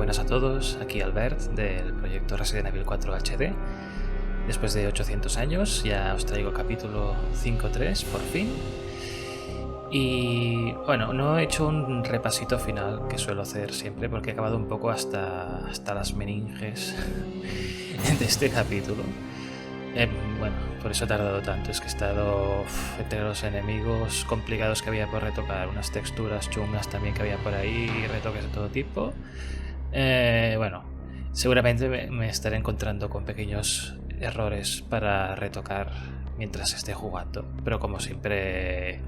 buenas a todos, aquí Albert del proyecto Resident Evil 4 HD. Después de 800 años ya os traigo capítulo 5.3 por fin. Y bueno, no he hecho un repasito final que suelo hacer siempre porque he acabado un poco hasta las meninges de este capítulo. Bueno, por eso he tardado tanto, es que he estado entre los enemigos complicados que había por retocar, unas texturas chungas también que había por ahí, retoques de todo tipo. Bueno, seguramente me estaré encontrando con pequeños errores para retocar mientras esté jugando, pero como siempre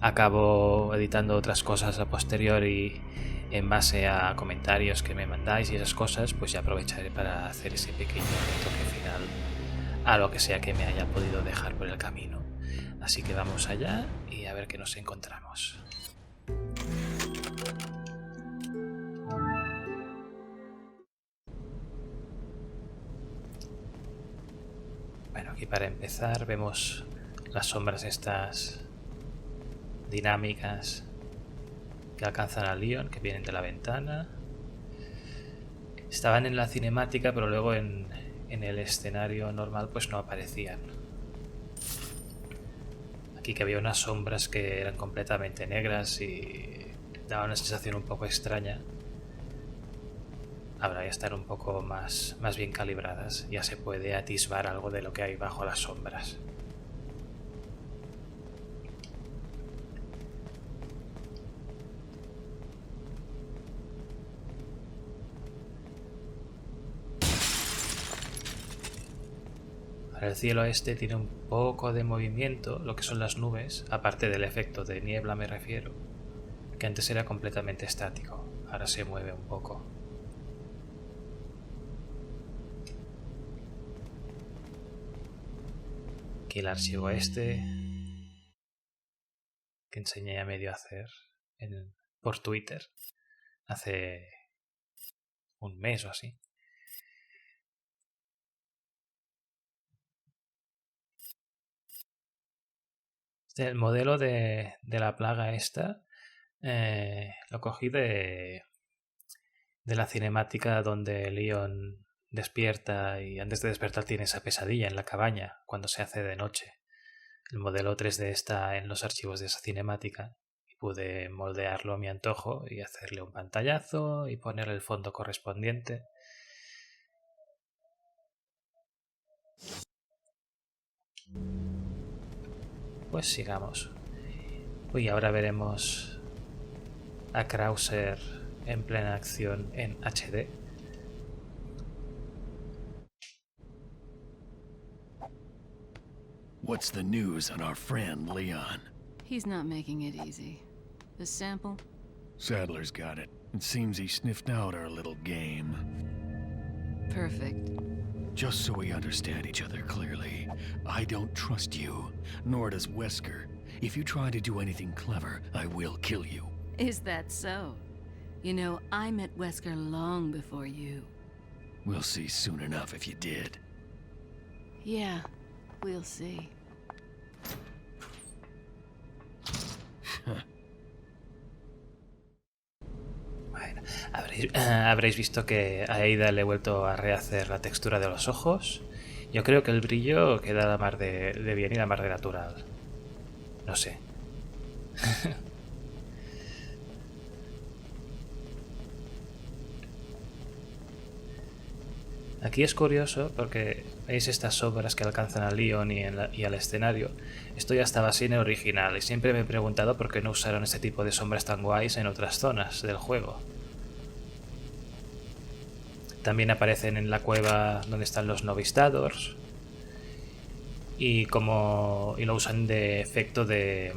acabo editando otras cosas a posteriori en base a comentarios que me mandáis y esas cosas, pues ya aprovecharé para hacer ese pequeño retoque final a lo que sea que me haya podido dejar por el camino. Así que vamos allá y a ver qué nos encontramos. Bueno, aquí para empezar vemos las sombras estas dinámicas que alcanzan a Leon, que vienen de la ventana. Estaban en la cinemática, pero luego en el escenario normal pues no aparecían. Aquí que había unas sombras que eran completamente negras y daba una sensación un poco extraña. Habrá que estar un poco más bien calibradas. Ya se puede atisbar algo de lo que hay bajo las sombras. El cielo este tiene un poco de movimiento, lo que son las nubes, aparte del efecto de niebla me refiero, que antes era completamente estático, ahora se mueve un poco. Aquí el archivo este que enseñé a medio hacer por Twitter hace un mes o así. El modelo de la plaga esta lo cogí de la cinemática donde Leon despierta y antes de despertar tiene esa pesadilla en la cabaña cuando se hace de noche. El modelo 3D está en los archivos de esa cinemática y pude moldearlo a mi antojo y hacerle un pantallazo y ponerle el fondo correspondiente. Pues sigamos. Y ahora veremos a Krauser en plena acción en HD. What's the news on our friend Leon? He's not making it easy. The sample? Sadler's got it. It seems he sniffed out our little game. Perfect. Just so we understand each other clearly, I don't trust you, nor does Wesker. If you try to do anything clever, I will kill you. Is that so? You know, I met Wesker long before you. We'll see soon enough if you did. Yeah, we'll see. Bueno, habréis visto que a Ada le he vuelto a rehacer la textura de los ojos. Yo creo que el brillo queda la mar de bien y la mar de natural. No sé. Aquí es curioso porque veis estas sombras que alcanzan a Leon y al escenario. Esto ya estaba así en el original y siempre me he preguntado por qué no usaron este tipo de sombras tan guays en otras zonas del juego. También aparecen en la cueva donde están los Novistadors y lo usan de efecto de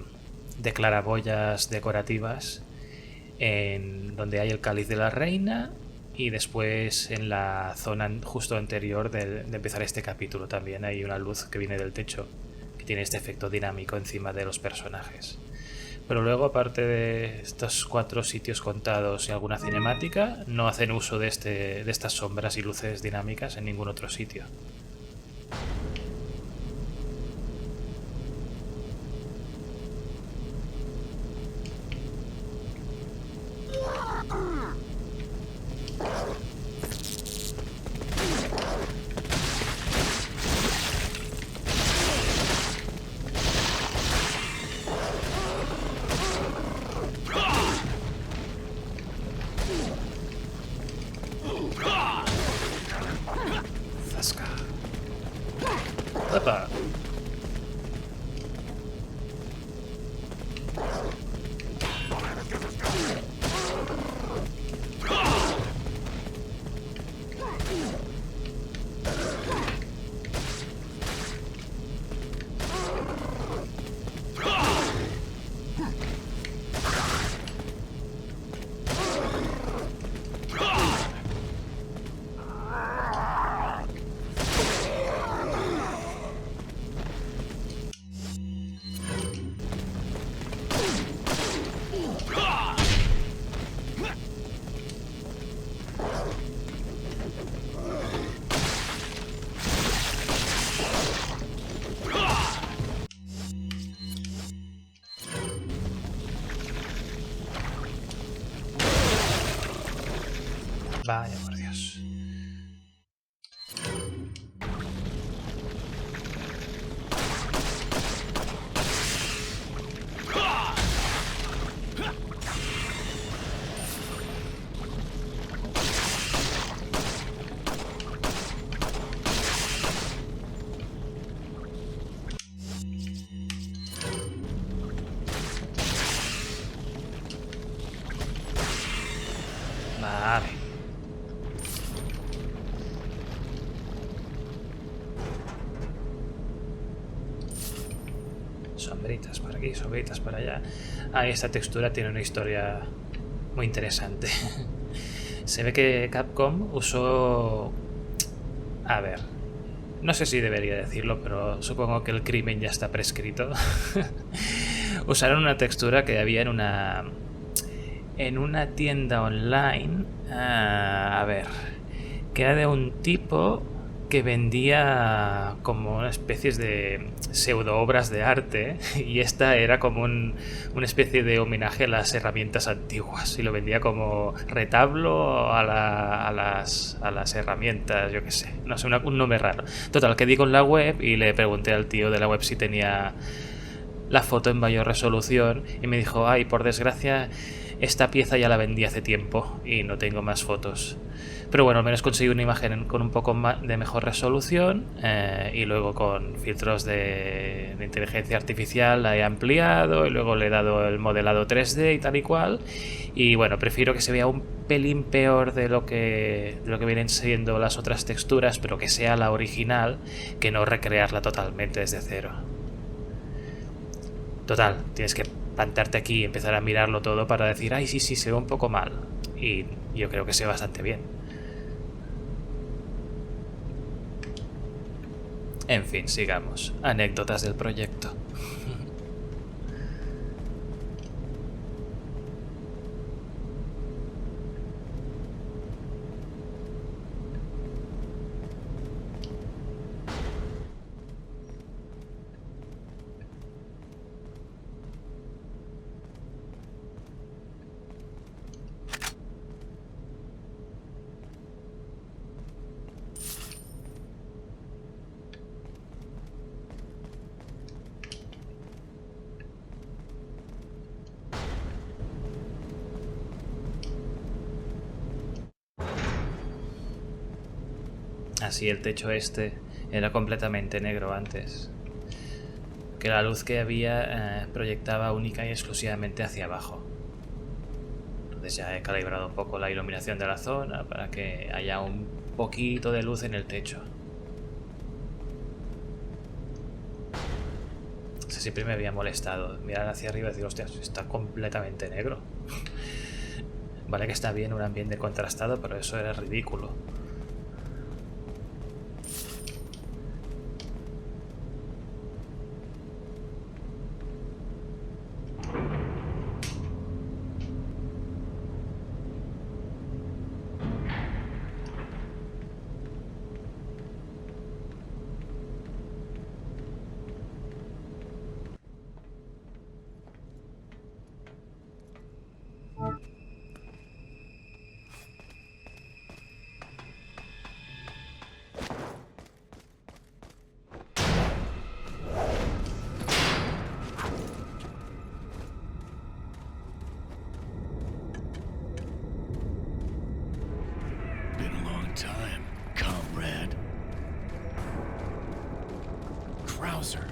claraboyas decorativas en donde hay el cáliz de la reina. Y después en la zona justo anterior de empezar este capítulo también hay una luz que viene del techo que tiene este efecto dinámico encima de los personajes. Pero luego, aparte de estos 4 sitios contados y alguna cinemática, no hacen uso de estas sombras y luces dinámicas en ningún otro sitio. ¡Epa! Vaya por Dios. Vale. Sombritas por aquí, sombritas por allá. Ah, esta textura tiene una historia muy interesante. Se ve que Capcom usó... A ver, no sé si debería decirlo, pero supongo que el crimen ya está prescrito. Usaron una textura que había en una tienda online. A ver, que era de un tipo que vendía como una especie de pseudo obras de arte, y esta era como una especie de homenaje a las herramientas antiguas, y lo vendía como retablo a las herramientas, yo qué sé, no sé, un nombre raro. Total, que di con la web y le pregunté al tío de la web si tenía la foto en mayor resolución, y me dijo: ay, por desgracia, esta pieza ya la vendí hace tiempo y no tengo más fotos. Pero bueno, al menos conseguí una imagen con un poco de mejor resolución, y luego con filtros de inteligencia artificial la he ampliado y luego le he dado el modelado 3D y tal y cual. Y bueno, prefiero que se vea un pelín peor de lo que vienen siendo las otras texturas, pero que sea la original, que no recrearla totalmente desde cero. Total, tienes que plantarte aquí y empezar a mirarlo todo para decir: ay, sí, se ve un poco mal. Y yo creo que se ve bastante bien. En fin, sigamos. Anécdotas del proyecto. Así, el techo este era completamente negro antes, que la luz que había proyectaba única y exclusivamente hacia abajo. Entonces ya he calibrado un poco la iluminación de la zona para que haya un poquito de luz en el techo. Eso siempre me había molestado, mirar hacia arriba y decir: hostia, está completamente negro. Vale que está bien un ambiente contrastado, pero eso era ridículo. sir?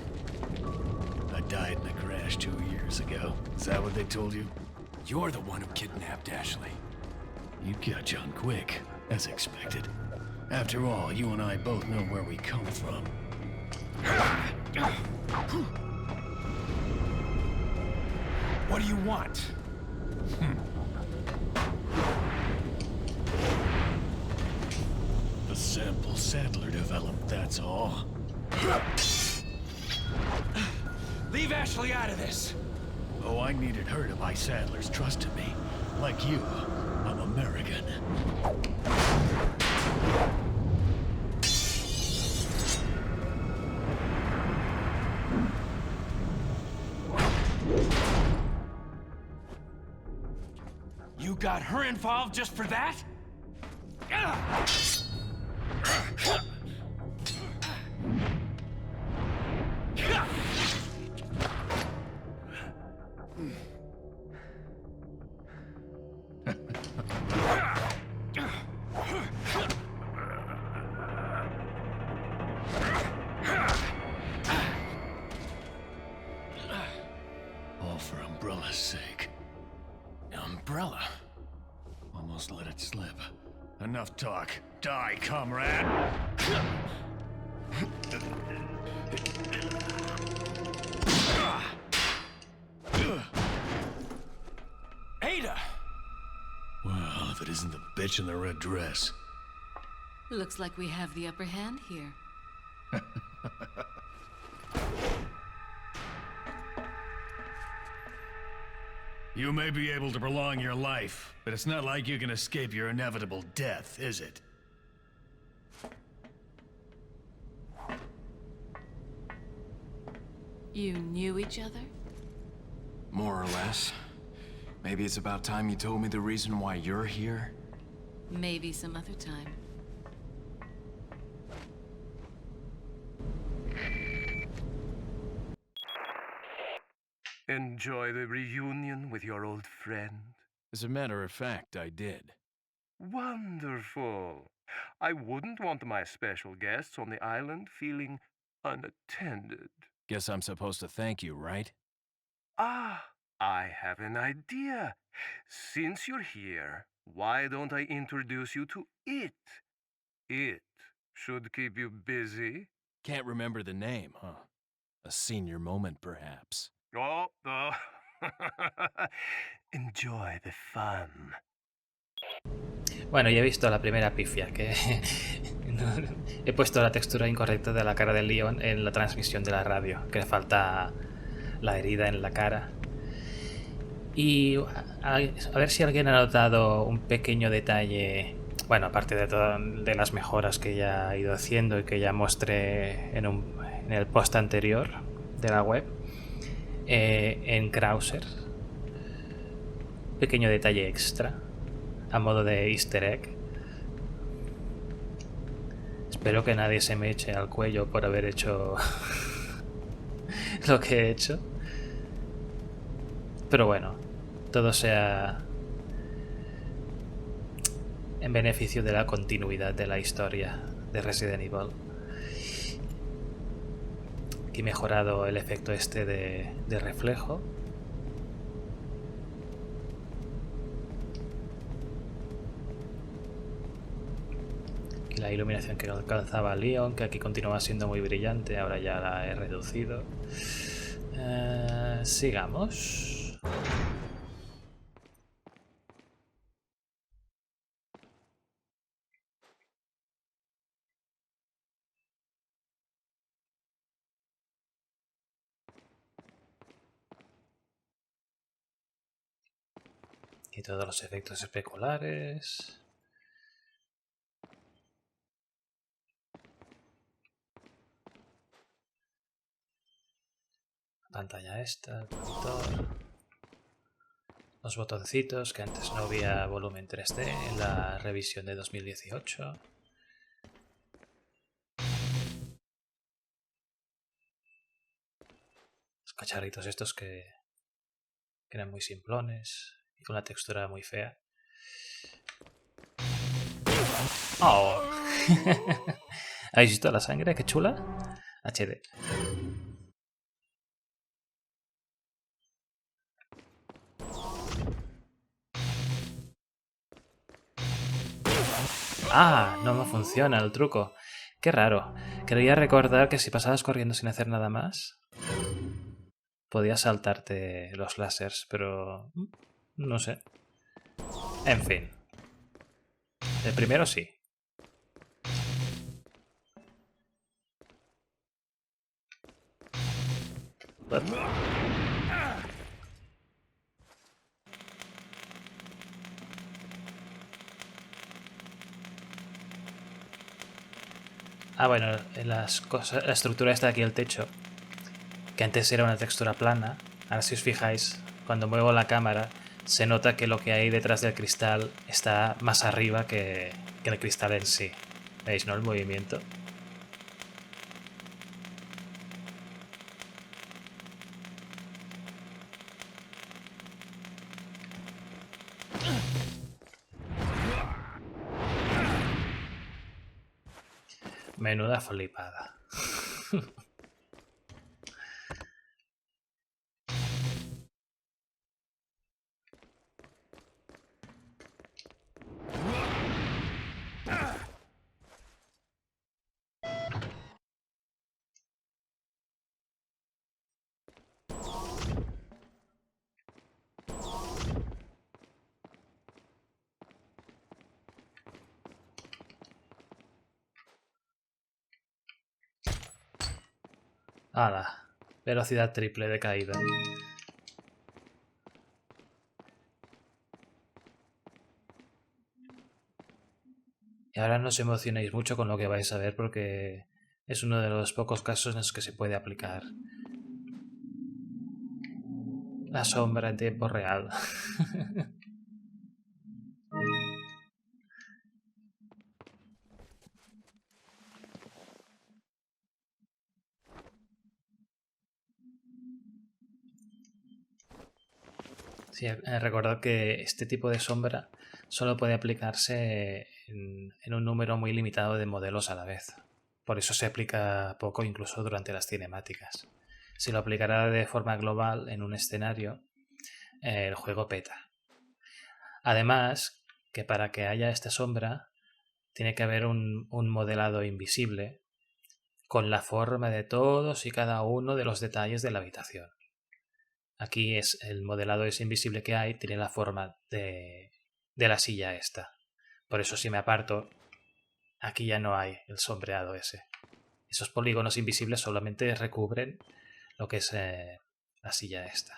I died in a crash 2 years ago. Is that what they told you? You're the one who kidnapped Ashley. You got on quick, as expected. After all, you and I both know where we come from. What do you want? The sample Sadler developed, that's all. Leave Ashley out of this! Oh, I needed her to buy Sadler's trust in me. Like you, I'm American. You got her involved just for that? All for Umbrella's sake. Umbrella? Almost let it slip. Enough talk. Die, comrade! Ada! Well, if it isn't the bitch in the red dress. Looks like we have the upper hand here. You may be able to prolong your life, but it's not like you can escape your inevitable death, is it? You knew each other? More or less. Maybe it's about time you told me the reason why you're here. Maybe some other time. Enjoy the reunion with your old friend? As a matter of fact, I did. Wonderful. I wouldn't want my special guests on the island feeling unattended. Guess I'm supposed to thank you, right? Ah, I have an idea. Since you're here, why don't I introduce you to it? It should keep you busy. Can't remember the name, huh? A senior moment, perhaps. Oh. Enjoy the fun. Bueno, ya he visto la primera pifia, que he puesto la textura incorrecta de la cara del Leon en la transmisión de la radio, que le falta la herida en la cara. Y a ver si alguien ha notado un pequeño detalle, bueno, aparte de las mejoras que ya ha ido haciendo y que ya mostré en el post anterior de la web, en Krauser. Pequeño detalle extra a modo de easter egg. Espero que nadie se me eche al cuello por haber hecho lo que he hecho, pero bueno, todo sea en beneficio de la continuidad de la historia de Resident Evil. Aquí he mejorado el efecto este de reflejo. La iluminación que alcanzaba Leon, que aquí continuaba siendo muy brillante, ahora ya la he reducido. Sigamos. Y todos los efectos especulares. Pantalla esta, el monitor, los botoncitos que antes no había volumen 3D en la revisión de 2018. Los cacharritos estos que eran muy simplones y con la textura muy fea. ¡Oh! ¿Habéis visto la sangre? ¡Qué chula! HD. Ah, no me funciona el truco. Qué raro. Quería recordar que si pasabas corriendo sin hacer nada más, podías saltarte los lásers, pero no sé. En fin. El primero sí. Ah, bueno, las cosas, la estructura está aquí, el techo, que antes era una textura plana. Ahora si os fijáis, cuando muevo la cámara, se nota que lo que hay detrás del cristal está más arriba que el cristal en sí. ¿Veis, no? El movimiento. Menuda flipada. ¡Hala! Velocidad triple de caída. Y ahora no os emocionéis mucho con lo que vais a ver porque es uno de los pocos casos en los que se puede aplicar la sombra en tiempo real. Sí, recordad que este tipo de sombra solo puede aplicarse en un número muy limitado de modelos a la vez. Por eso se aplica poco incluso durante las cinemáticas. Si lo aplicara de forma global en un escenario, el juego peta. Además, que para que haya esta sombra tiene que haber un modelado invisible con la forma de todos y cada uno de los detalles de la habitación. Aquí es el modelado ese invisible que hay, tiene la forma de la silla esta. Por eso si me aparto, aquí ya no hay el sombreado ese. Esos polígonos invisibles solamente recubren lo que es la silla esta.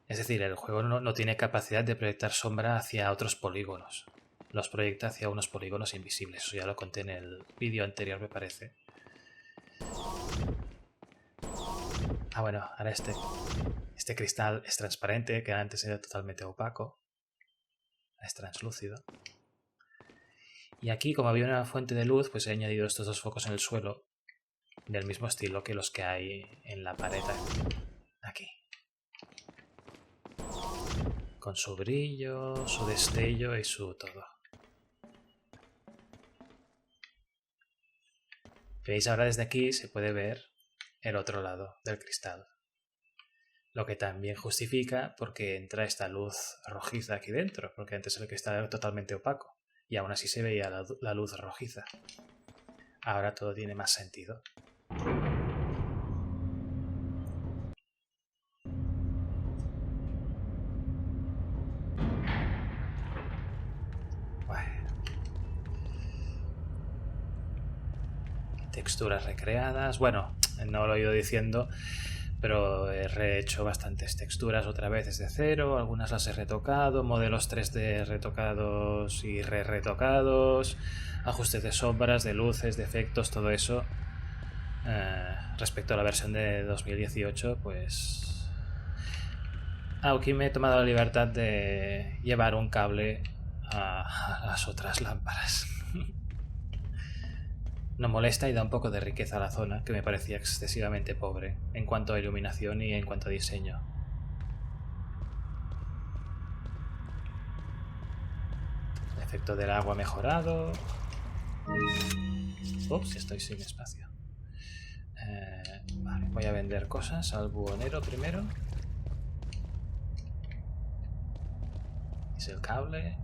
Es decir, el juego no tiene capacidad de proyectar sombra hacia otros polígonos. Los proyecta hacia unos polígonos invisibles. Eso ya lo conté en el vídeo anterior, me parece. Ah, bueno, ahora este cristal es transparente, que antes era totalmente opaco. Es translúcido. Y aquí, como había una fuente de luz, pues he añadido estos dos focos en el suelo, del mismo estilo que los que hay en la pared aquí. Con su brillo, su destello y su todo. ¿Veis? Ahora desde aquí se puede ver el otro lado del cristal. Lo que también justifica por qué entra esta luz rojiza aquí dentro, porque antes el cristal era totalmente opaco y aún así se veía la luz rojiza. Ahora todo tiene más sentido. Texturas recreadas. Bueno, no lo he ido diciendo, pero he rehecho bastantes texturas otra vez desde cero. Algunas las he retocado, modelos 3D retocados y retocados, ajustes de sombras, de luces, de efectos, todo eso. Respecto a la versión de 2018, pues aquí me he tomado la libertad de llevar un cable a las otras lámparas. No molesta y da un poco de riqueza a la zona, que me parecía excesivamente pobre en cuanto a iluminación y en cuanto a diseño. El efecto del agua mejorado. Ups, estoy sin espacio. Vale, voy a vender cosas al buhonero primero. Es el cable.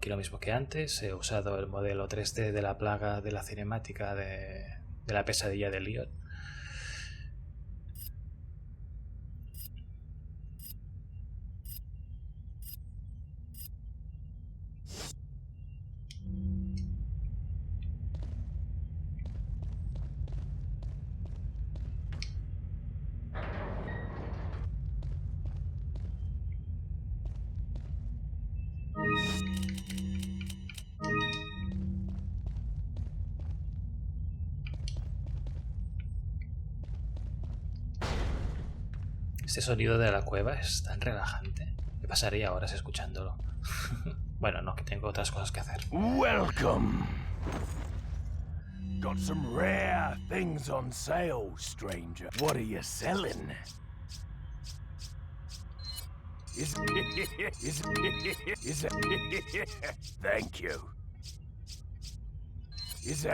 aquí lo mismo que antes. He usado el modelo 3D de la plaga de la cinemática de la pesadilla de Leon. Este sonido de la cueva es tan relajante. Me pasaría horas escuchándolo. Bueno, no, que tengo otras cosas que hacer. Welcome. Got some rare things on sale, stranger. What are you selling? Is thank you. Is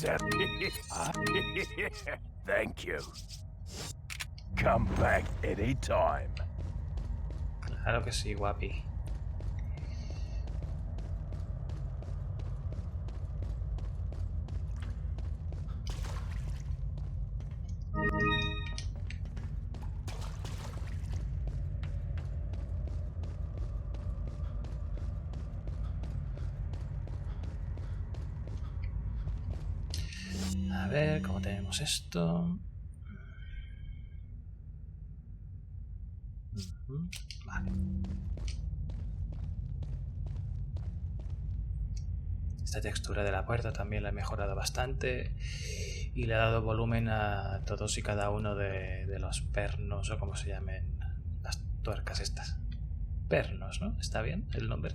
that thank you. Come back anytime. Claro que sí, guapi. A ver, ¿cómo tenemos esto? Vale. Esta textura de la puerta también la he mejorado bastante y le he dado volumen a todos y cada uno de los pernos, o como se llamen las tuercas estas. Pernos, ¿no? ¿Está bien el nombre?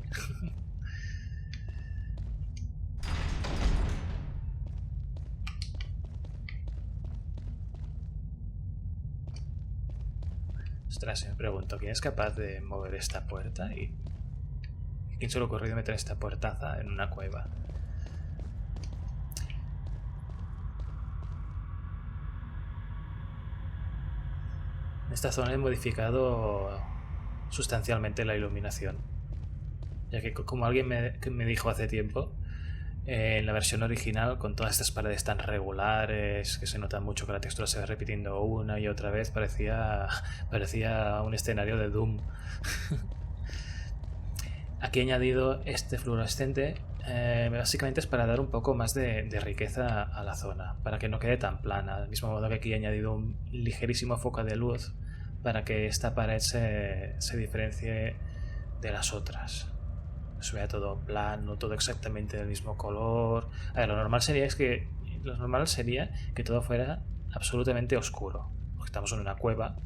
Ostras, me pregunto, ¿quién es capaz de mover esta puerta? ¿Y quién se le ha ocurrido meter esta puertaza en una cueva? En esta zona he modificado sustancialmente la iluminación, ya que como alguien me dijo hace tiempo, en la versión original, con todas estas paredes tan regulares, que se nota mucho que la textura se va repitiendo una y otra vez, parecía un escenario de Doom. Aquí he añadido este fluorescente, básicamente es para dar un poco más de riqueza a la zona, para que no quede tan plana, del mismo modo que aquí he añadido un ligerísimo foco de luz para que esta pared se diferencie de las otras. Se vea todo plano, todo exactamente del mismo color. A ver, lo normal sería que todo fuera absolutamente oscuro, porque estamos en una cueva,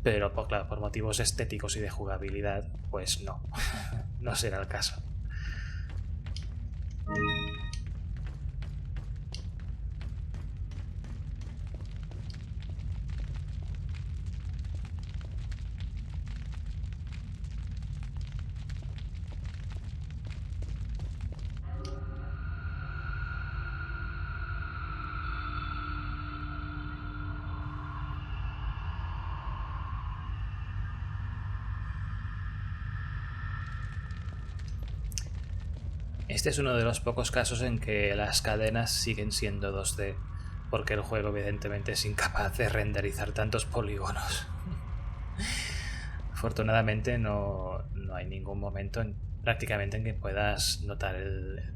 pero claro, por motivos estéticos y de jugabilidad, pues no, no será el caso. Este es uno de los pocos casos en que las cadenas siguen siendo 2D, porque el juego evidentemente es incapaz de renderizar tantos polígonos. Afortunadamente no hay ningún momento prácticamente en que puedas notar el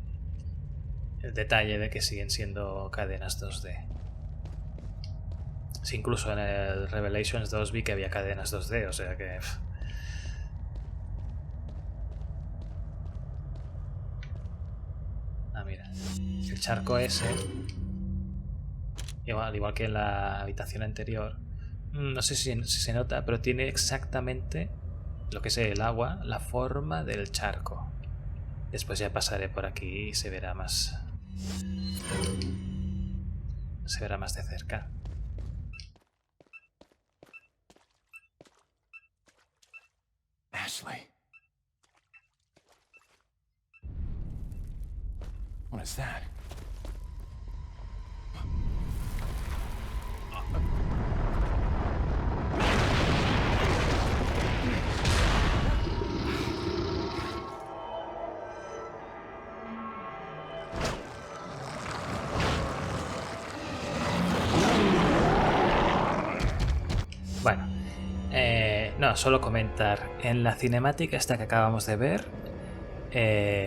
detalle de que siguen siendo cadenas 2D. Sí, incluso en el Revelations 2 vi que había cadenas 2D, o sea que... Ah, mira, el charco ese, al igual que en la habitación anterior, no sé si se nota, pero tiene exactamente lo que es el agua, la forma del charco. Después ya pasaré por aquí y se verá más de cerca. Ashley. What is that? No, solo comentar. En la cinemática esta que acabamos de ver,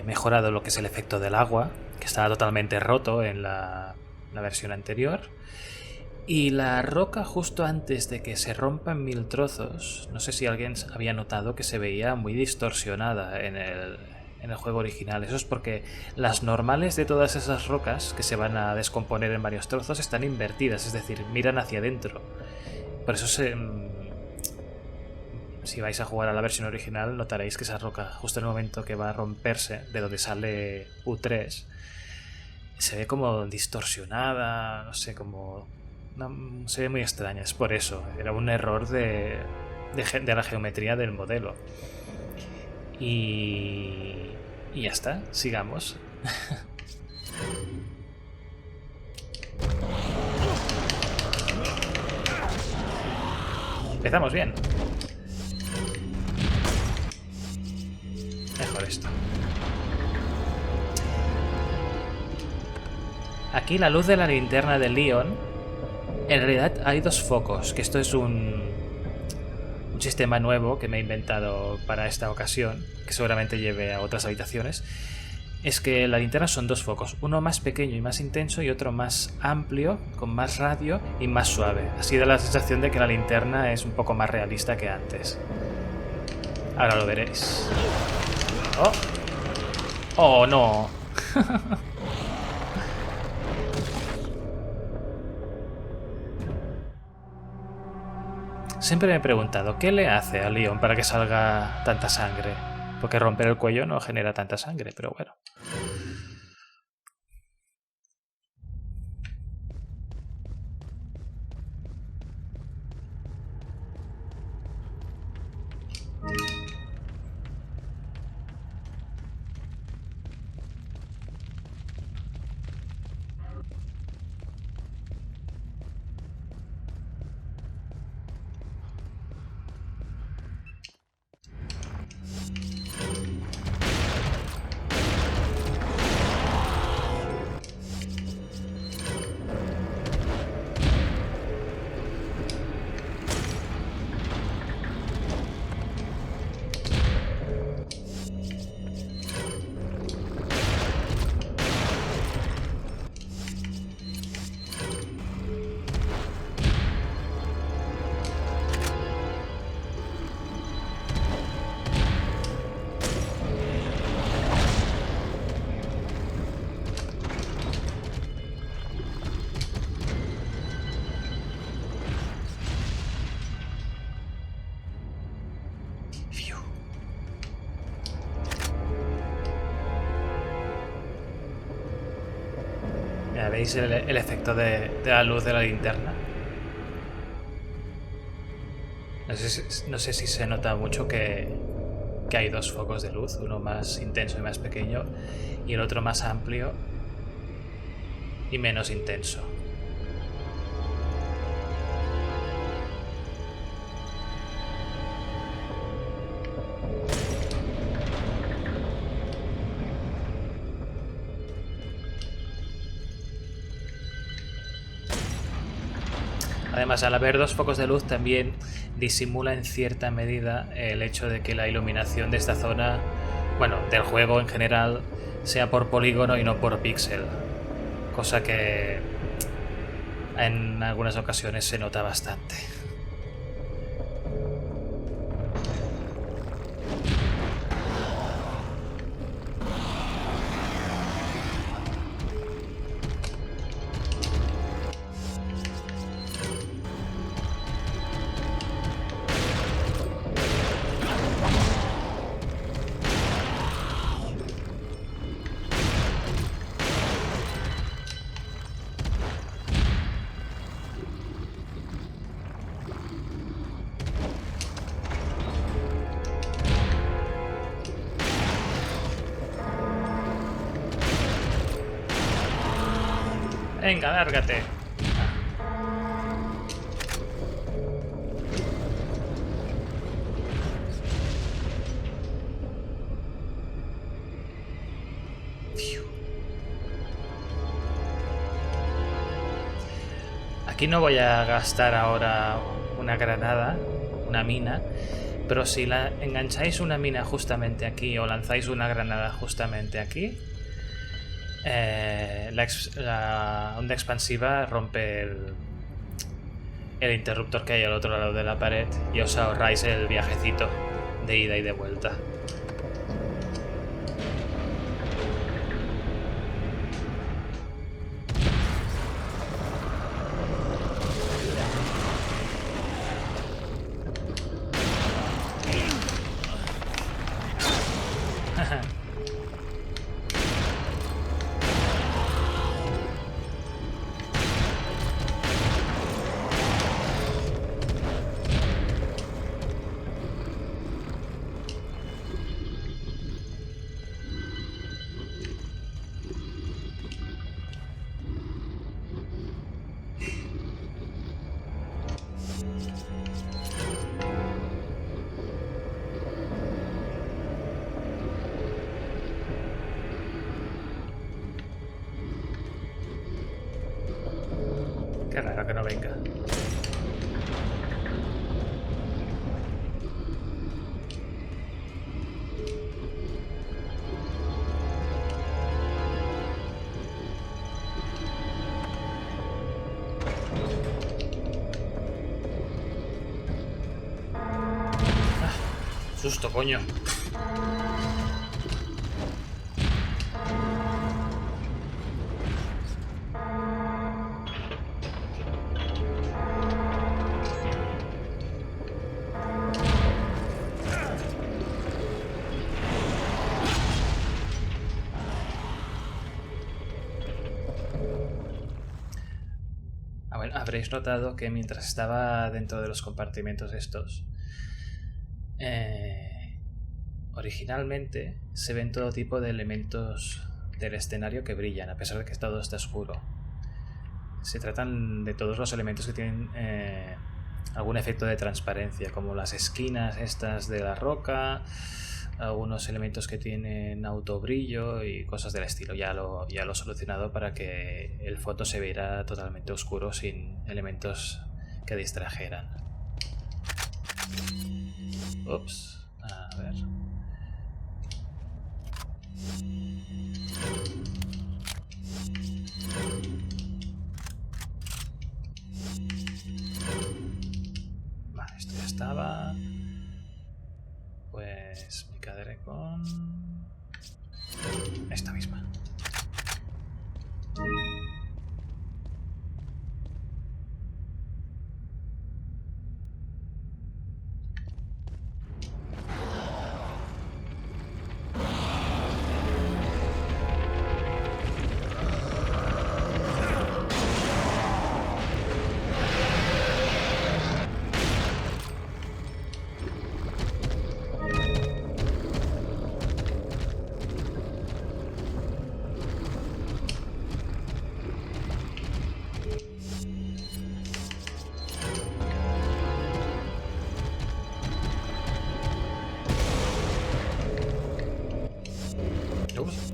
mejorado lo que es el efecto del agua, que estaba totalmente roto en la versión anterior. Y la roca, justo antes de que se rompa en 1000 trozos, no sé si alguien había notado que se veía muy distorsionada en el juego original. Eso es porque las normales de todas esas rocas que se van a descomponer en varios trozos están invertidas, es decir, miran hacia adentro. Por eso si vais a jugar a la versión original notaréis que esa roca, justo en el momento que va a romperse de donde sale U3, se ve como distorsionada, no sé, como... No, se ve muy extraña. Es por eso, era un error de la geometría del modelo. Y ya está, sigamos. Empezamos bien. Mejor esto. Aquí la luz de la linterna de Leon, en realidad hay 2 focos, que esto es un sistema nuevo que me he inventado para esta ocasión, que seguramente lleve a otras habitaciones. Es que la linterna son 2 focos, uno más pequeño y más intenso y otro más amplio, con más radio y más suave. Así da la sensación de que la linterna es un poco más realista que antes. Ahora lo veréis. ¡Oh! ¡Oh, no! Siempre me he preguntado, ¿qué le hace a Leon para que salga tanta sangre? Porque romper el cuello no genera tanta sangre, pero bueno. Mira, ¿veis el efecto de la luz de la linterna? No sé si se nota mucho que hay 2 focos de luz, uno más intenso y más pequeño, y el otro más amplio y menos intenso. Además, al haber 2 focos de luz también disimula en cierta medida el hecho de que la iluminación de esta zona, bueno, del juego en general, sea por polígono y no por píxel. Cosa que en algunas ocasiones se nota bastante. Venga, lárgate. Aquí no voy a gastar ahora una granada, una mina, pero si la engancháis una mina justamente aquí o lanzáis una granada justamente aquí, la onda expansiva rompe el interruptor que hay al otro lado de la pared y os ahorráis el viajecito de ida y de vuelta. Qué raro que no venga. Susto, coño. Habréis notado que mientras estaba dentro de los compartimentos estos, originalmente se ven todo tipo de elementos del escenario que brillan, a pesar de que todo está oscuro. Se tratan de todos los elementos que tienen algún efecto de transparencia, como las esquinas estas de la roca, algunos elementos que tienen autobrillo y cosas del estilo. Ya lo he solucionado para que el fondo se viera totalmente oscuro sin elementos que distrajeran. Ups, a ver. Vale, esto ya estaba. Pues me quedaré con esta misma. Ups.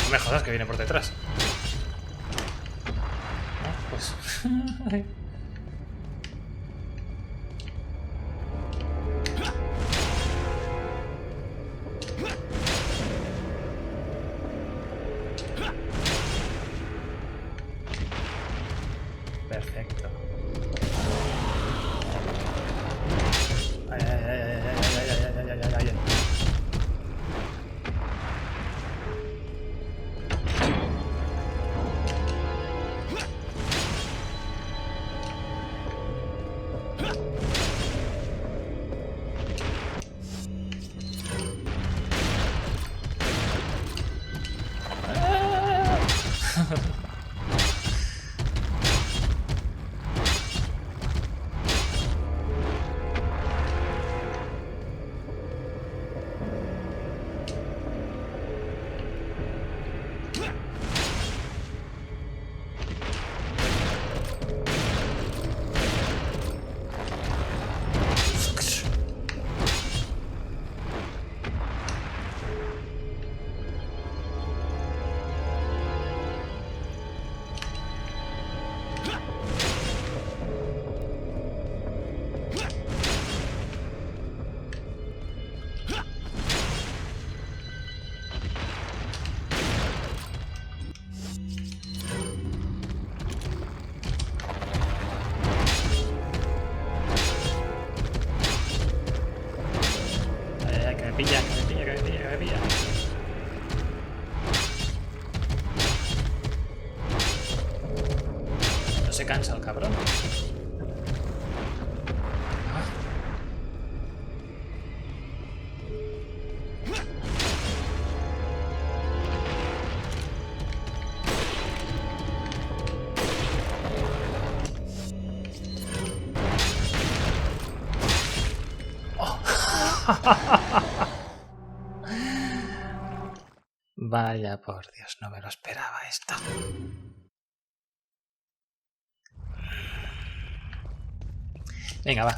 No me jodas que viene por detrás. No, pues. Perfecto. Ay, ay, ay, ay, ay, ay, ay, ay, ay, ay, ay. pilla, que me pilla, que me pilla, que me pilla. No se cansa el cabrón. Vaya por Dios, no me lo esperaba esto. Venga, va.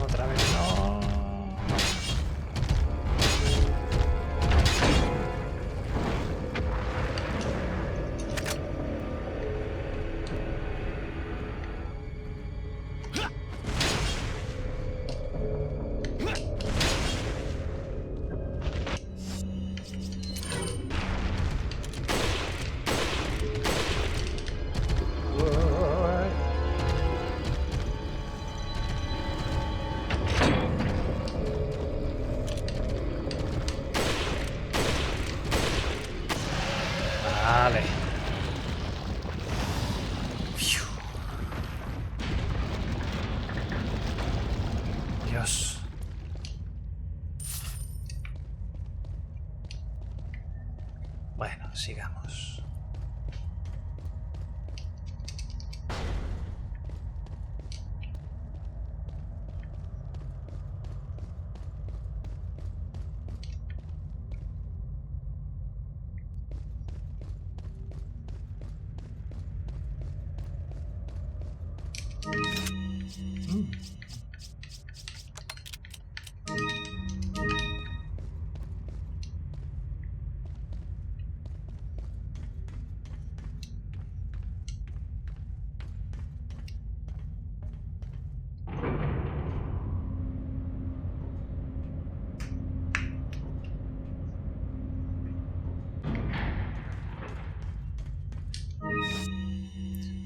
Otra vez no. Vale. Fiu. Dios. Bueno, sigamos.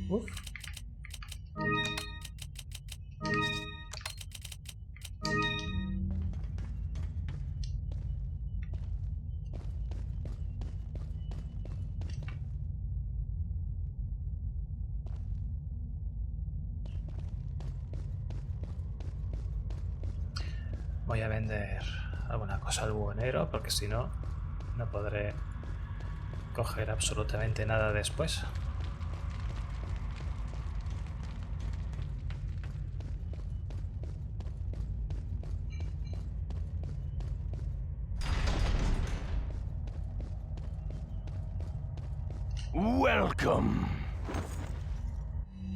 Uf. Voy a vender alguna cosa al buhonero porque si no, no podré coger absolutamente nada después. Welcome.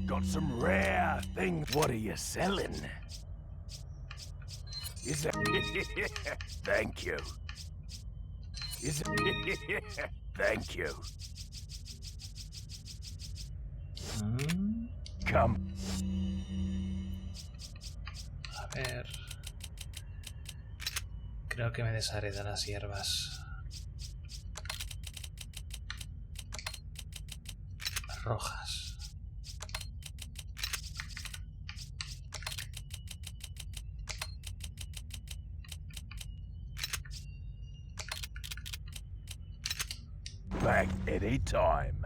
Got some rare things. What are you selling? Is it? Thank you. Is it? Thank you. Come. A ver... Creo que me desharé de las hierbas rojas. Back any time.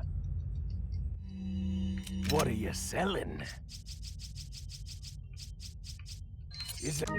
What are you selling? Is it?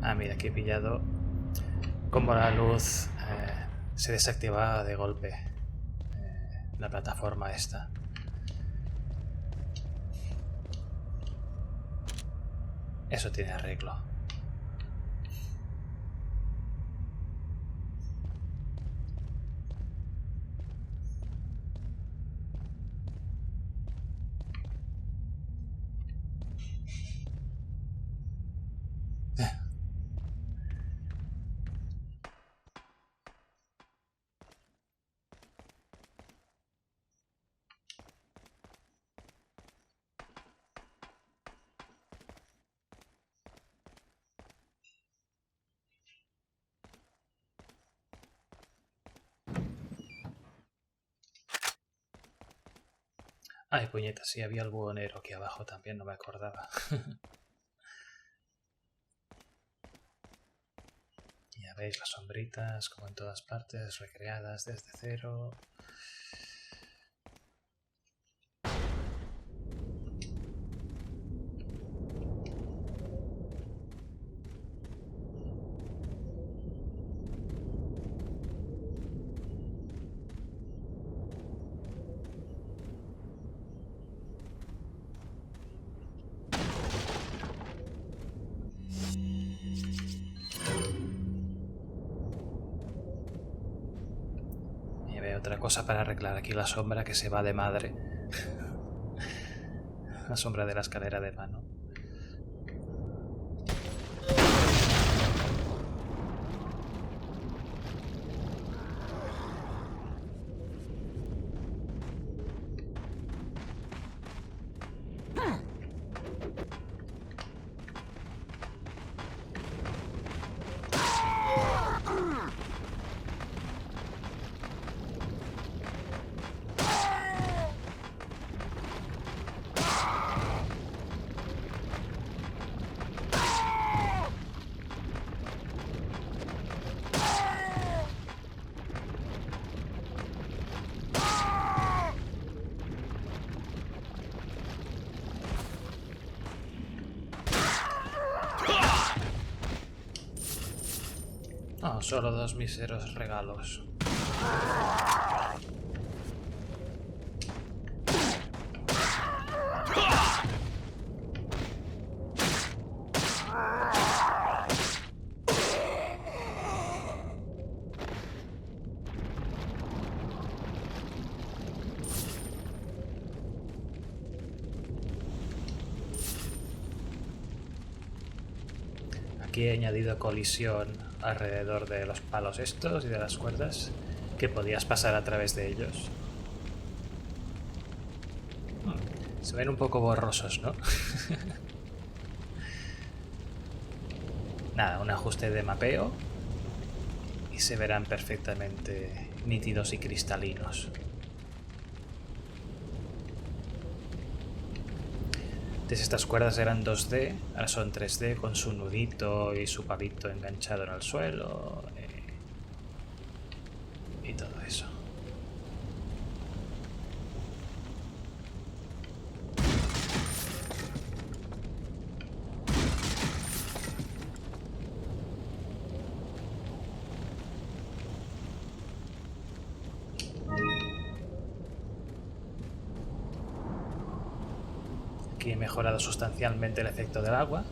Ah, mira, aquí he pillado como la luz se desactivaba de golpe la plataforma esta. Eso tiene arreglo. Ay, puñeta, sí, había el buhonero aquí abajo también, no me acordaba. Ya veis las sombritas, como en todas partes, recreadas desde cero. Otra cosa para arreglar aquí la sombra que se va de madre. La sombra de la escalera de mano. No, solo 2 míseros regalos. Aquí he añadido colisión alrededor de los palos estos y de las cuerdas, que podías pasar a través de ellos. Se ven un poco borrosos, ¿no? Nada, un ajuste de mapeo y se verán perfectamente nítidos y cristalinos. Antes estas cuerdas eran 2D, ahora son 3D con su nudito y su palito enganchado en el suelo y todo eso. Aquí he mejorado sustancialmente el efecto del agua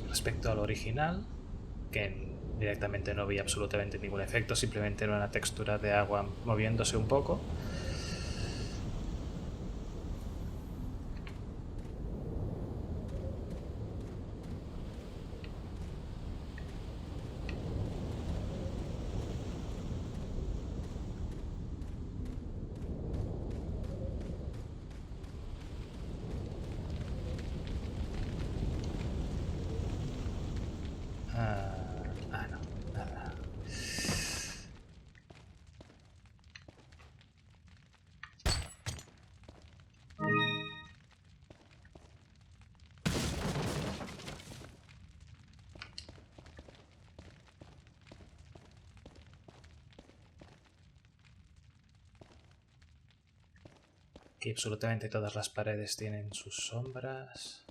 respecto al original, que directamente no vi absolutamente ningún efecto, simplemente era una textura de agua moviéndose un poco. No, nada. Aquí absolutamente todas las paredes tienen sus sombras.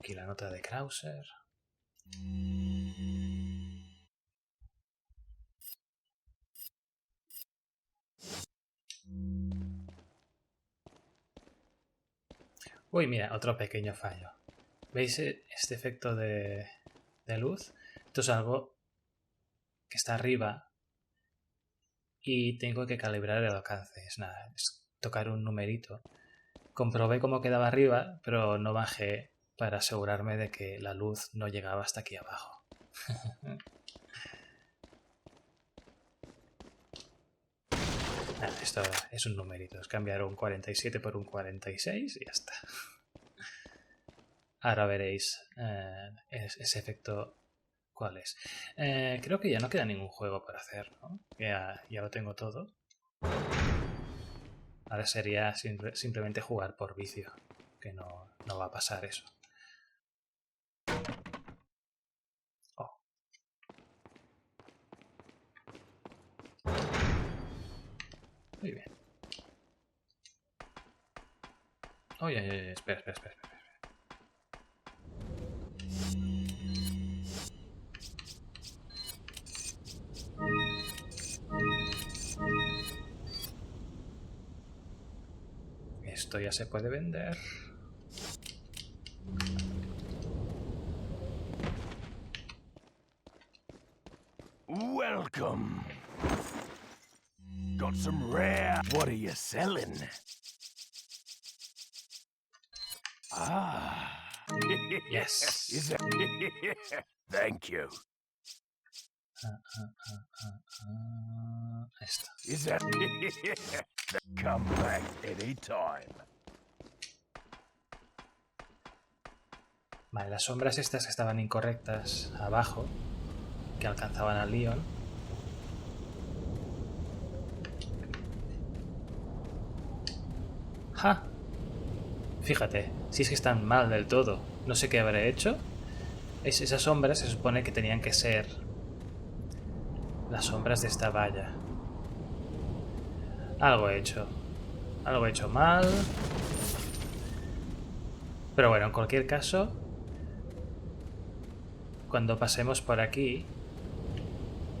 Aquí la nota de Krauser. Uy, mira, otro pequeño fallo. ¿Veis este efecto de luz? Esto es algo que está arriba y tengo que calibrar el alcance. Es nada, es tocar un numerito. Comprobé cómo quedaba arriba, pero no bajé para asegurarme de que la luz no llegaba hasta aquí abajo. Nada, esto es un numerito. Es cambiar un 47 por un 46 y ya está. Ahora veréis ese efecto cuál es. Creo que ya no queda ningún juego por hacer, ¿no? Ya lo tengo todo. Ahora sería simplemente jugar por vicio, que no va a pasar eso. Oh. Muy bien. Oye, espera. Esto ya se puede vender. Welcome. Got some rare. What are you selling? Ah. Yes. Is that... Thank you. Esto. Is that... Come back anytime. Vale, las sombras estas que estaban incorrectas abajo, que alcanzaban a Leon. ¡Ja! Fíjate, si es que están mal del todo. No sé qué habré hecho. Esas sombras se supone que tenían que ser las sombras de esta valla. Algo he hecho mal. Pero bueno, en cualquier caso, cuando pasemos por aquí,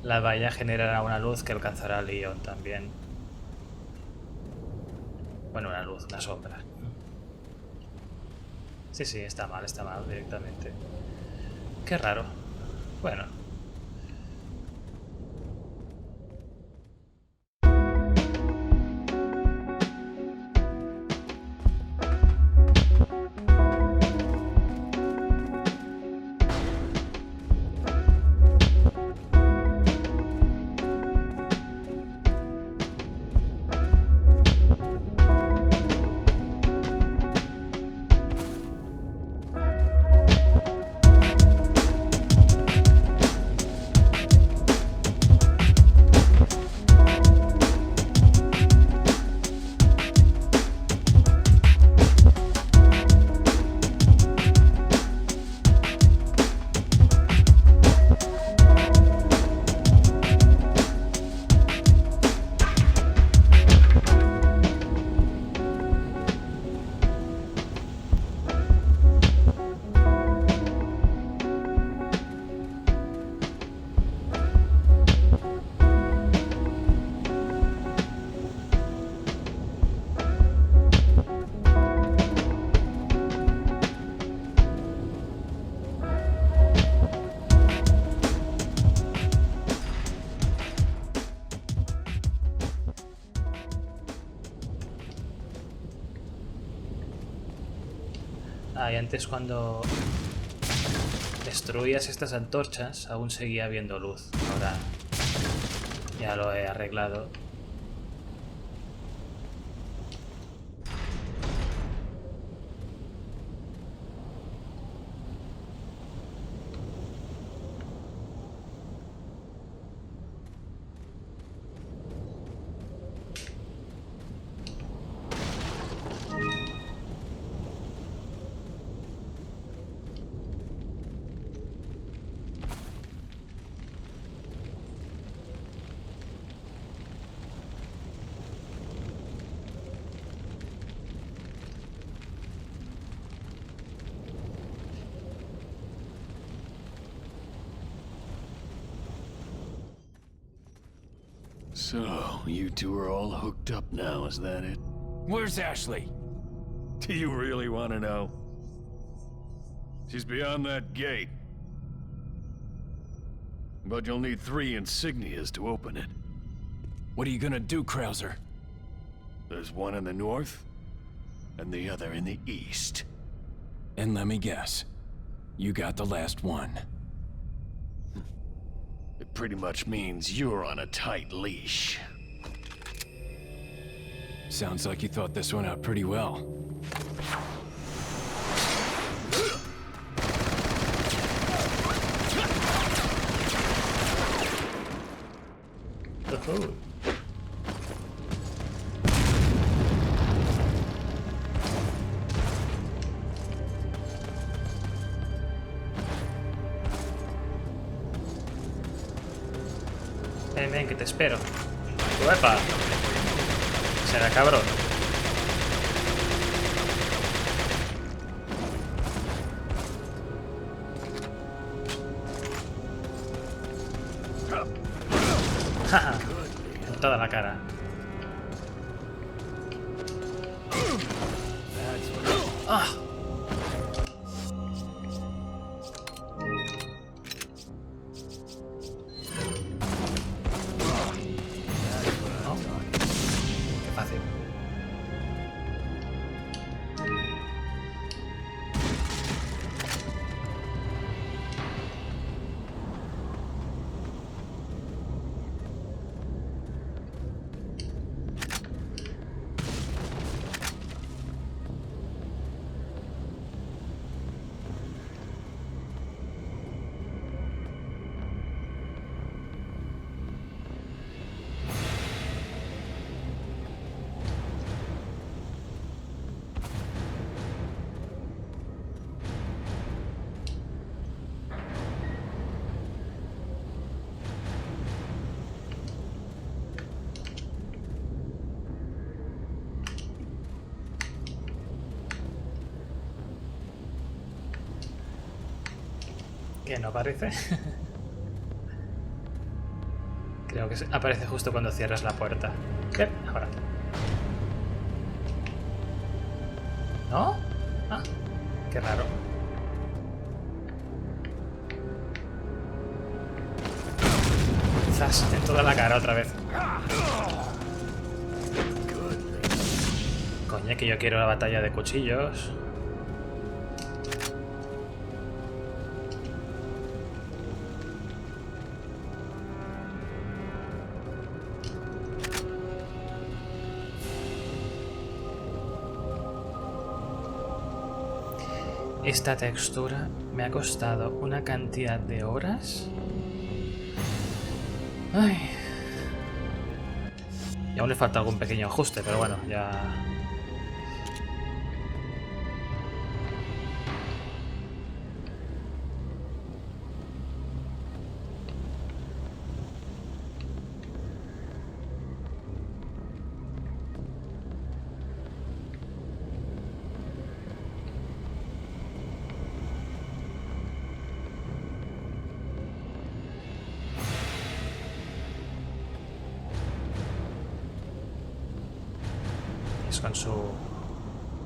la valla generará una luz que alcanzará a Leon también. Bueno, una sombra. Sí, está mal directamente. Qué raro. Bueno. Ah, y antes cuando destruías estas antorchas aún seguía habiendo luz. Ahora ya lo he arreglado. So, you two are all hooked up now, is that it? Where's Ashley? Do you really want to know? She's beyond that gate. But you'll need 3 insignias to open it. What are you gonna do, Krauser? There's one in the north, and the other in the east. And let me guess. You got the last one. It pretty much means you're on a tight leash. Sounds like you thought this one out pretty well. Ujú. Ven, ven, que te espero. ¡Uepa! Será cabrón. ¡Ja! En toda la cara. ¡Ah! ¿No? Qué fácil. ¿Qué no aparece? Creo que aparece justo cuando cierras la puerta. Ahora. ¿No? Ah, qué raro. Zas, en toda la cara otra vez. Coño, que yo quiero la batalla de cuchillos. Esta textura me ha costado una cantidad de horas. Ay. Y aún le falta algún pequeño ajuste, pero bueno, ya... con su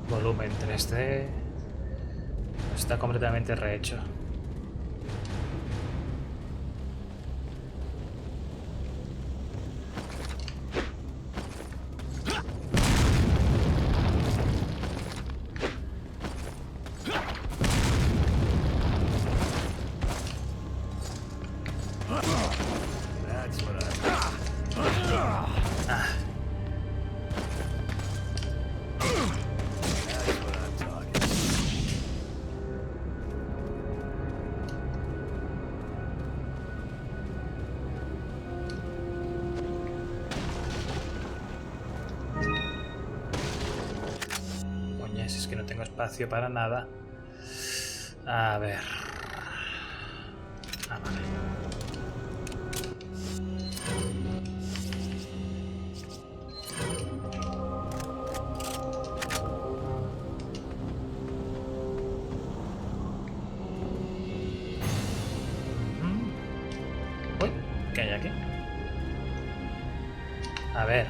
volumen 3D está completamente rehecho. espacio para nada. A ver. Ah, vale. Uy, ¿qué hay aquí? A ver.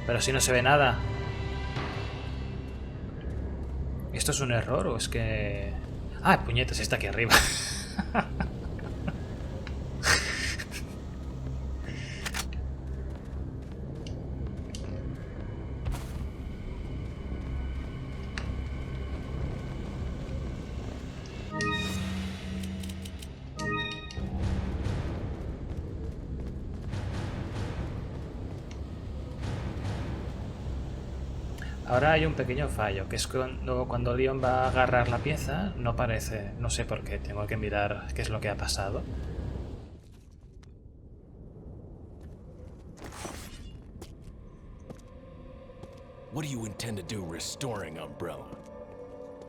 Pero si no se ve nada. ¿Esto es un error o es que...? Ah, puñetas, está aquí arriba. Ahora hay un pequeño fallo, que es cuando Leon va a agarrar la pieza, no parece, no sé por qué, tengo que mirar qué es lo que ha pasado. What do you intend to do restoring Umbrella?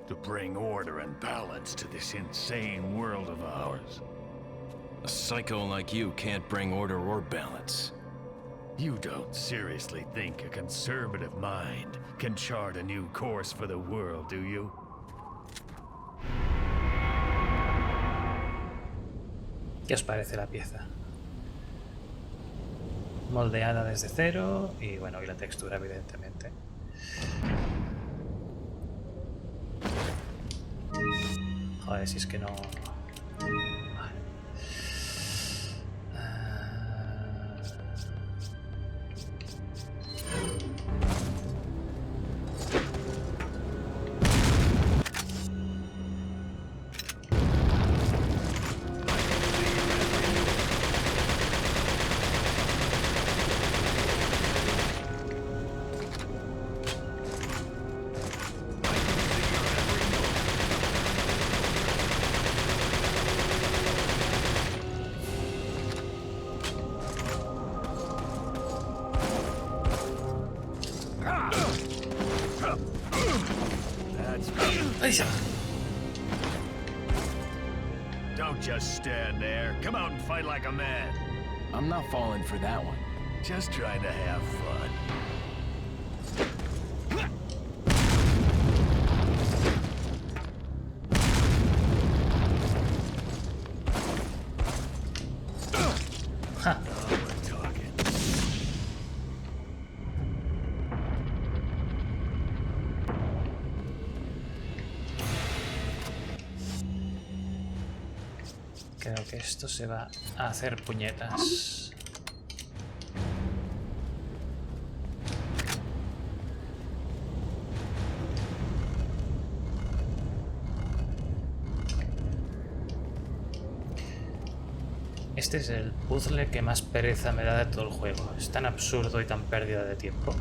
To bring order and balance to this insane world of ours. A psycho like you can't bring order or balance. You don't seriously think a conservative mind can chart a new course for the world, do you? ¿Qué os parece la pieza? Moldeada desde cero y bueno, y la textura evidentemente. Joder, si es que no... Vale. ¡Ay, ya! Don't just stand there. Come out and fight like a man. I'm not falling for that one. Just trying to have fun. Ja. Now we're talking. Creo que esto se va a hacer puñetas. Este es el puzzle que más pereza me da de todo el juego. Es tan absurdo y tan pérdida de tiempo.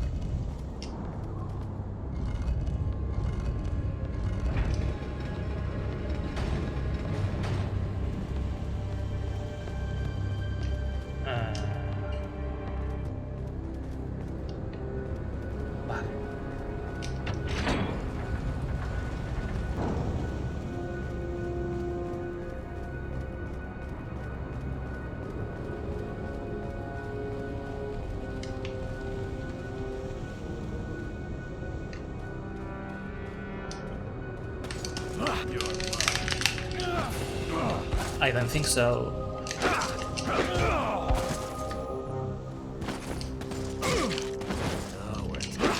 Vale. I don't think so. Now we're talking.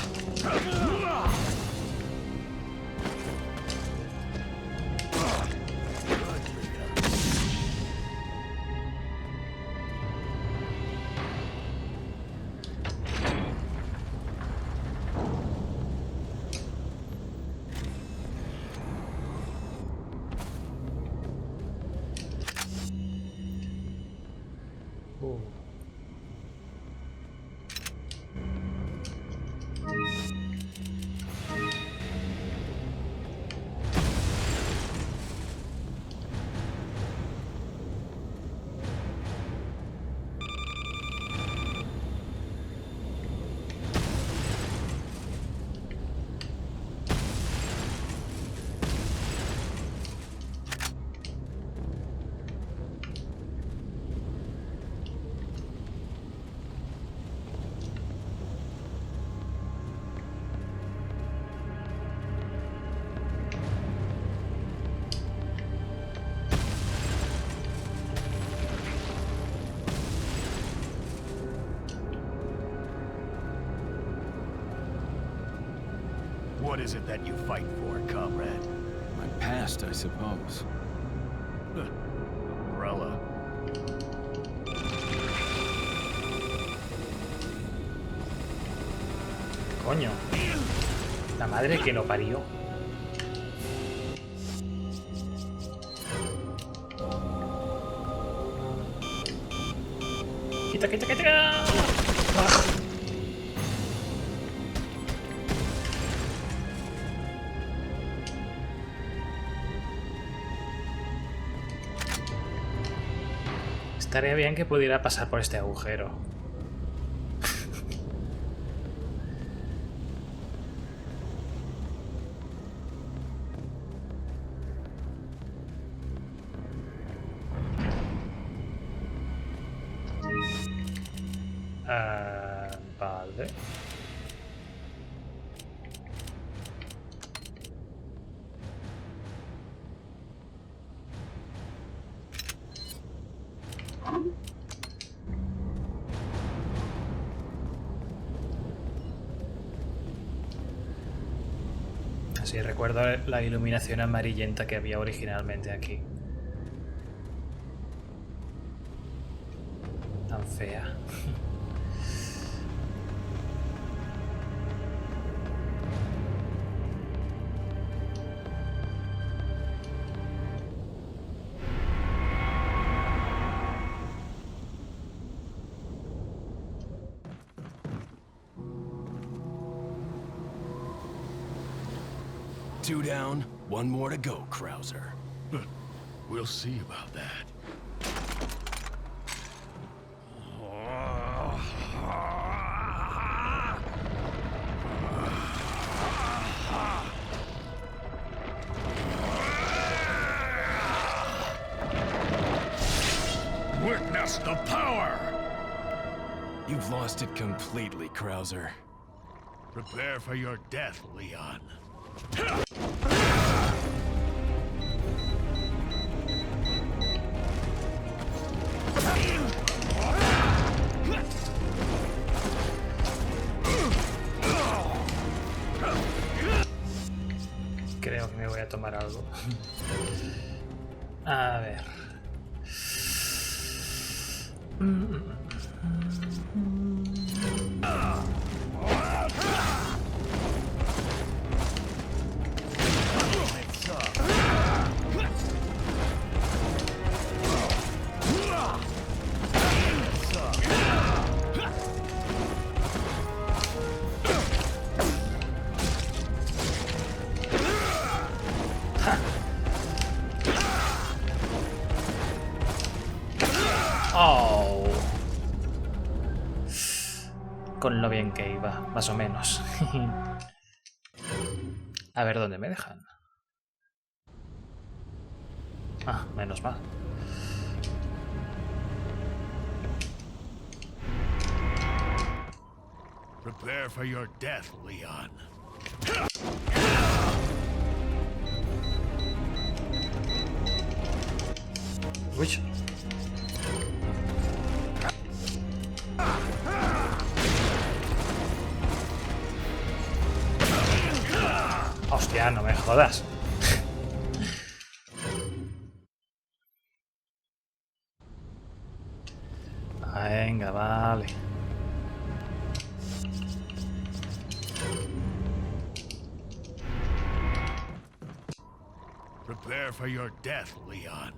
What is it that you fight for, comrade? My past, I suppose. Umbrella. Coño. La madre que lo parió. Quita, quita, quita. Ah. Estaría bien que pudiera pasar por este agujero. Vale. Así recuerdo la iluminación amarillenta que había originalmente aquí. Tan fea. Two down, one more to go, Krauser. We'll see about that. Witness the power! You've lost it completely, Krauser. Prepare for your death, Leon. Creo que me voy a tomar algo. A ver. Oh. Con lo bien que iba, más o menos. A ver dónde me dejan. Ah, menos mal. Prepare for your death, Leon. Uy. Hostia, no me jodas. Venga, vale. Prepare for your death, Leon.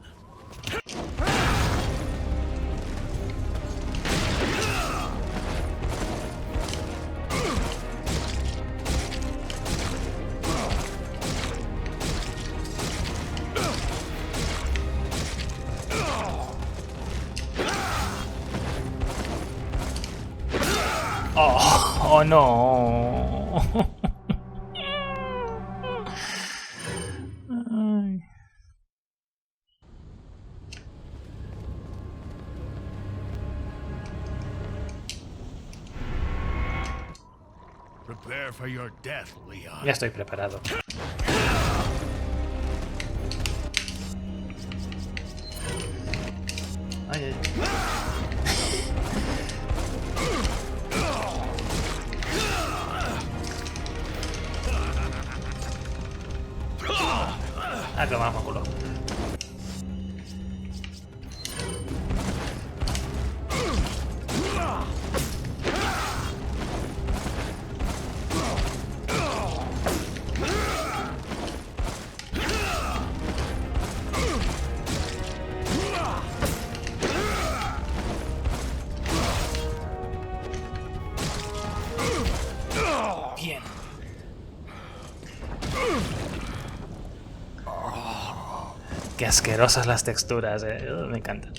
Oh no. Ay. Prepare for your death, Leon. Ya estoy preparado. Ay, ay. A tomar por culo. Bien. Qué asquerosas las texturas, me encantan.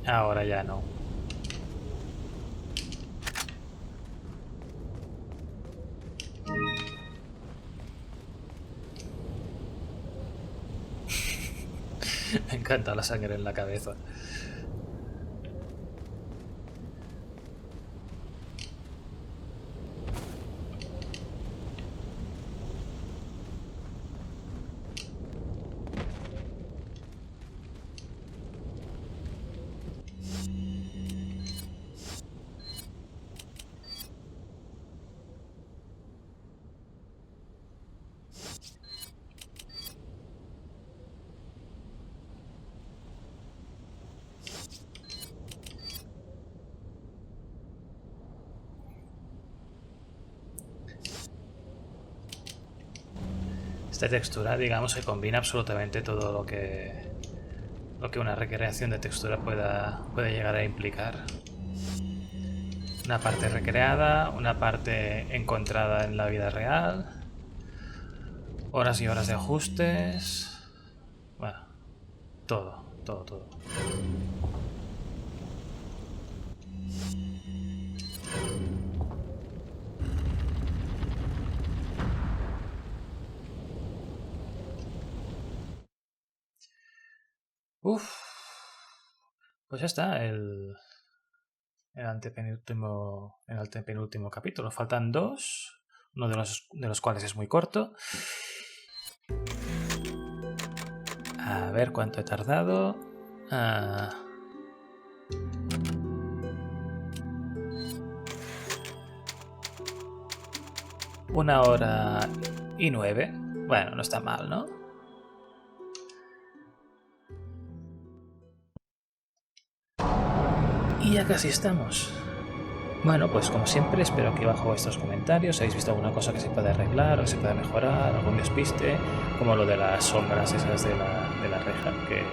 Ahora ya no. Me encanta la sangre en la cabeza. Esta textura, digamos, que combina absolutamente todo lo que una recreación de textura puede llegar a implicar. Una parte recreada, una parte encontrada en la vida real, horas y horas de ajustes. Bueno, todo. Uf, pues ya está, el antepenúltimo capítulo. Faltan dos, uno de los cuales es muy corto. A ver cuánto he tardado. 1 hora y 9. Bueno, no está mal, ¿no? Y ya casi estamos. Bueno, pues como siempre, espero que bajo vuestros comentarios hayáis visto alguna cosa que se pueda arreglar o que se pueda mejorar, algún despiste, como lo de las sombras esas de la reja que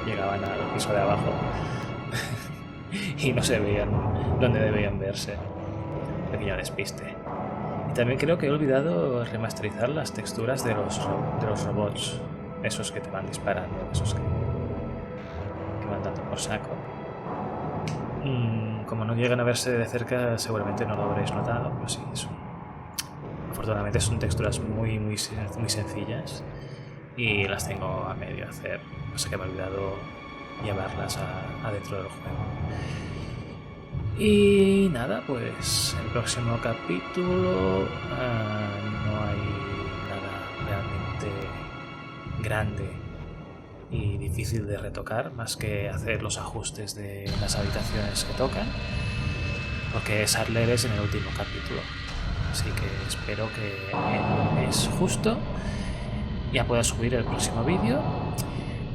llegaban al piso de abajo y no se veían donde debían verse. Pequeño despiste. Y también creo que he olvidado remasterizar las texturas de los robots, esos que te van disparando, esos que van dando por saco. Como no llegan a verse de cerca, seguramente no lo habréis notado, pero sí, afortunadamente son texturas muy sencillas y las tengo a medio hacer. No sé que me he olvidado llevarlas adentro del juego. Y nada, pues el próximo capítulo no hay nada realmente grande y difícil de retocar, más que hacer los ajustes de las habitaciones que tocan, porque Saddler es en el último capítulo, así que espero que en un mes justo ya pueda subir el próximo vídeo.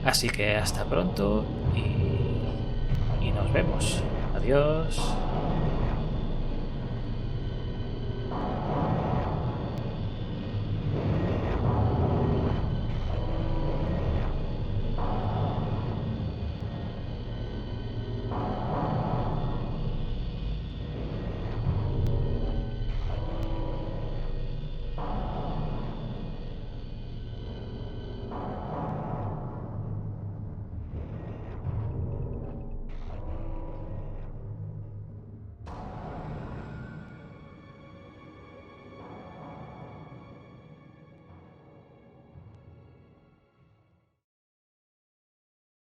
Así que hasta pronto y nos vemos. Adiós.